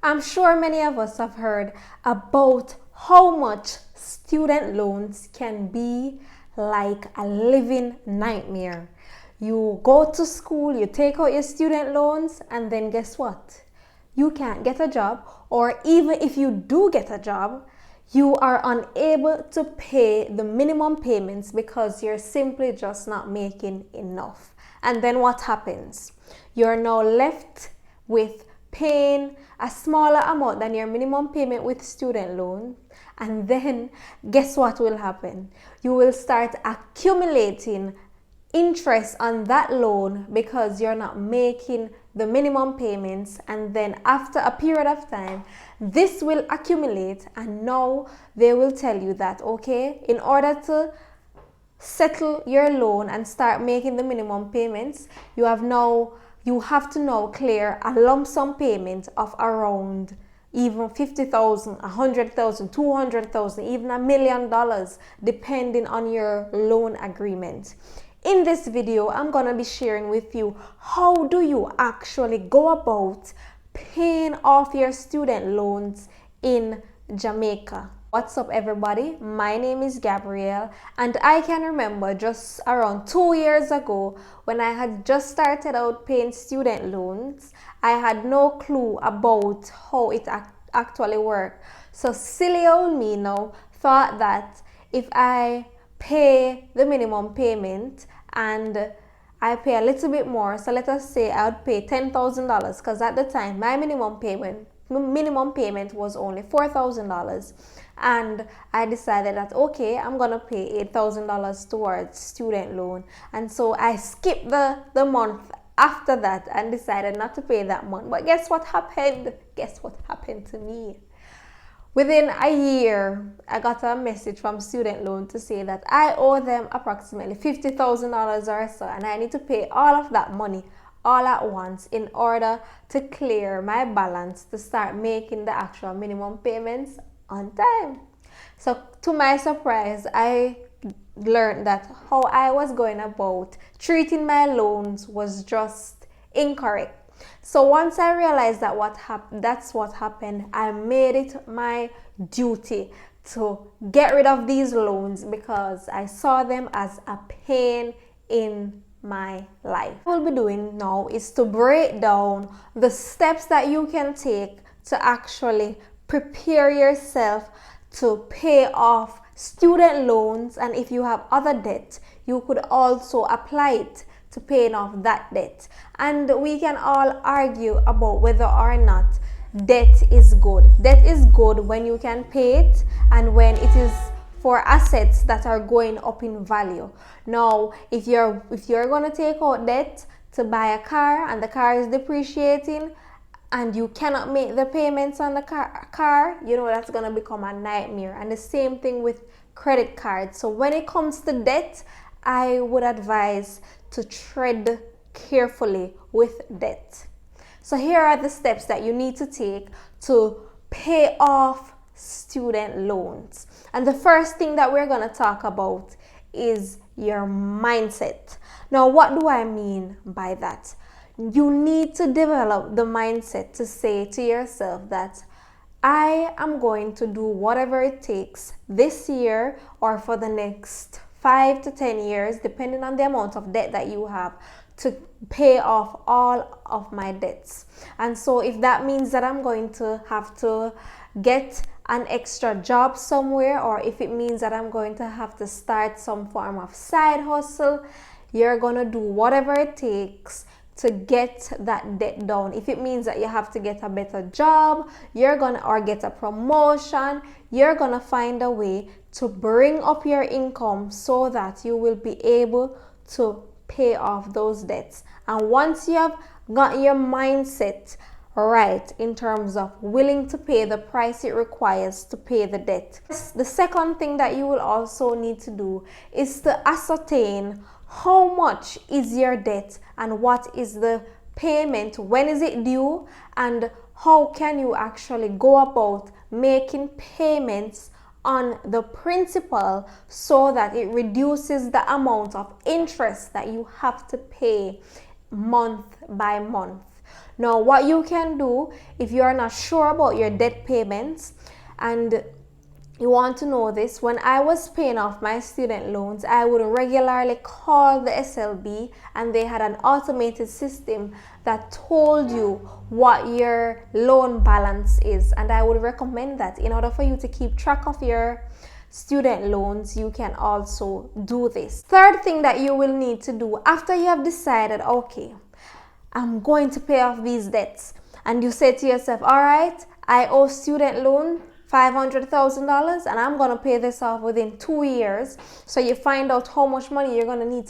I'm sure many of us have heard about how much student loans can be like a living nightmare. You go to school, you take out your student loans, and then guess what? You can't get a job, or even if you do get a job, you are unable to pay the minimum payments because you're simply just not making enough. And then what happens? You're now left with paying a smaller amount than your minimum payment with student loan. And then guess what will happen? You will start accumulating interest on that loan because you're not making the minimum payments, and then after a period of time this will accumulate, and now they will tell you that, okay, in order to settle your loan and start making the minimum payments, you have to now clear a lump sum payment of around even $50,000, $100,000, $200,000, even $1 million, depending on your loan agreement. In this video, I'm gonna be sharing with you how do you actually go about paying off your student loans in Jamaica. What's up, everybody? My name is Gabrielle, and I can remember just around 2 years ago when I had just started out paying student loans. I had no clue about how it actually worked. So silly old me now thought that if I pay the minimum payment and I pay a little bit more, so let us say I would pay $10,000, because at the time my minimum payment was only $4,000, and I decided that, okay, I'm gonna pay $8,000 towards student loan. And so I skipped the month after that and decided not to pay that month. But guess what happened? Guess what happened to me? Within a year, I got a message from student loan to say that I owe them approximately $50,000 or so, and I need to pay all of that money all at once in order to clear my balance to start making the actual minimum payments on time. So to my surprise, I learned that how I was going about treating my loans was just incorrect. So once I realized that that's what happened, I made it my duty to get rid of these loans because I saw them as a pain in my life. What we'll be doing now is to break down the steps that you can take to actually prepare yourself to pay off student loans, and if you have other debt, you could also apply it to paying off that debt. And we can all argue about whether or not debt is good. Debt is good when you can pay it and when it is for assets that are going up in value. Now, if you're going to take out debt to buy a car and the car is depreciating and you cannot make the payments on the car, you know that's going to become a nightmare. And the same thing with credit cards. So when it comes to debt, I would advise to tread carefully with debt. So here are the steps that you need to take to pay off student loans. And the first thing that we're going to talk about is your mindset. Now, what do I mean by that? You need to develop the mindset to say to yourself that I am going to do whatever it takes this year or for the next 5 to 10 years, depending on the amount of debt that you have, to pay off all of my debts. And so if that means that I'm going to have to get an extra job somewhere, or if it means that I'm going to have to start some form of side hustle, you're going to do whatever it takes to get that debt down. If it means that you have to get a better job, or get a promotion, you're gonna find a way to bring up your income so that you will be able to pay off those debts. And once you have got your mindset right in terms of willing to pay the price it requires to pay the debt, the second thing that you will also need to do is to ascertain how much is your debt and what is the payment, when is it due, and how can you actually go about making payments on the principal so that it reduces the amount of interest that you have to pay month by month. Now, what you can do if you are not sure about your debt payments and you want to know this, when I was paying off my student loans, I would regularly call the SLB, and they had an automated system that told you what your loan balance is. And I would recommend that in order for you to keep track of your student loans, you can also do this. Third thing that you will need to do after you have decided, okay, I'm going to pay off these debts, and you say to yourself, all right, I owe student loan $500,000 and I'm going to pay this off within 2 years. So you find out how much money you're going to need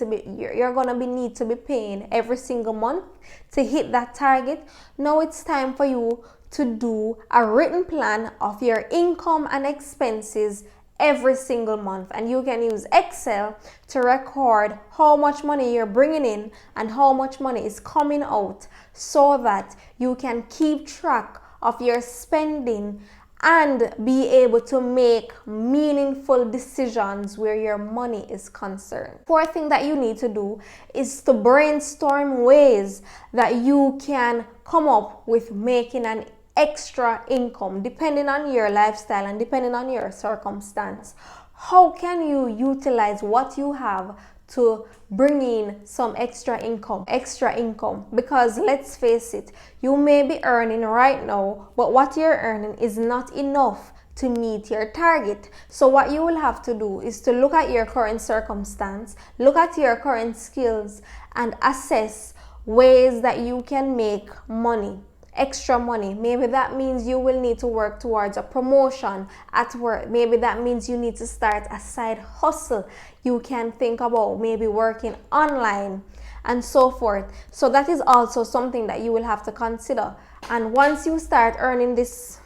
to be paying every single month to hit that target. Now it's time for you to do a written plan of your income and expenses every single month, and you can use Excel to record how much money you're bringing in and how much money is coming out, so that you can keep track of your spending and be able to make meaningful decisions where your money is concerned. Fourth thing that you need to do is to brainstorm ways that you can come up with making an extra income depending on your lifestyle and depending on your circumstance. How can you utilize what you have to bring in some extra income? Because let's face it, you may be earning right now, but what you're earning is not enough to meet your target. So what you will have to do is to look at your current circumstance, look at your current skills, and assess ways that you can make money, extra money. Maybe that means you will need to work towards a promotion at work. Maybe that means you need to start a side hustle. You can think about maybe working online and so forth. So that is also something that you will have to consider. And once you start earning this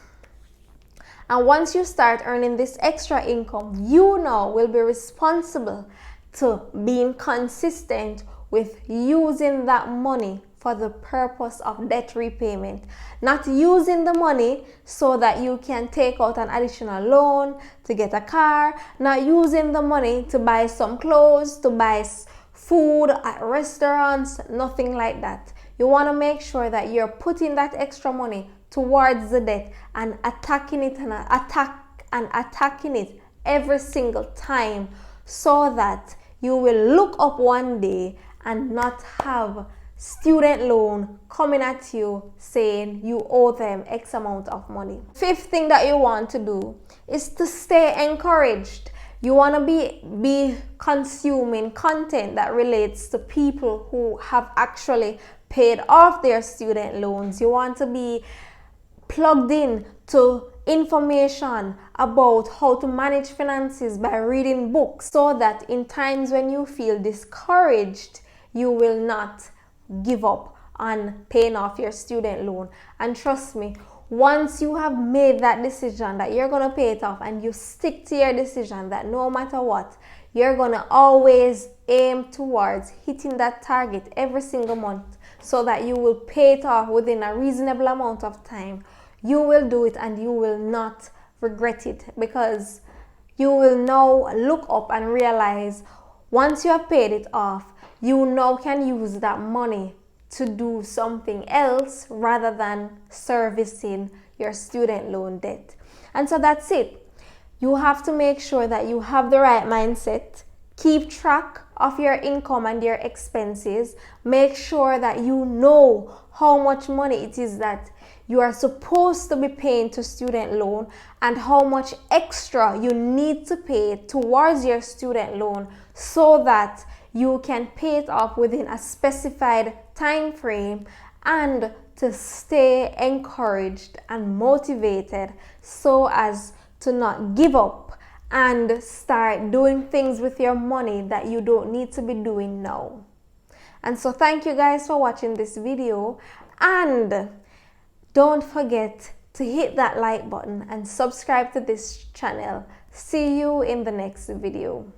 extra income, you now will be responsible to being consistent with using that money for the purpose of debt repayment. Not using the money so that you can take out an additional loan to get a car, not using the money to buy some clothes, to buy food at restaurants, nothing like that. You want to make sure that you're putting that extra money towards the debt and attacking it every single time, so that you will look up one day and not have student loan coming at you saying you owe them X amount of money. Fifth thing that you want to do is to stay encouraged. You want to be consuming content that relates to people who have actually paid off their student loans. You want to be plugged in to information about how to manage finances by reading books, so that in times when you feel discouraged, you will not give up on paying off your student loan. And trust me, once you have made that decision that you're going to pay it off, and you stick to your decision that no matter what, you're going to always aim towards hitting that target every single month, so that you will pay it off within a reasonable amount of time, you will do it and you will not regret it, because you will now look up and realize once you have paid it off, you now can use that money to do something else rather than servicing your student loan debt. And so that's it. You have to make sure that you have the right mindset. Keep track of your income and your expenses. Make sure that you know how much money it is that you are supposed to be paying to student loan and how much extra you need to pay towards your student loan, so that you can pay it off within a specified time frame, and to stay encouraged and motivated so as to not give up and start doing things with your money that you don't need to be doing now. And so thank you guys for watching this video, and don't forget to hit that like button and subscribe to this channel. See you in the next video.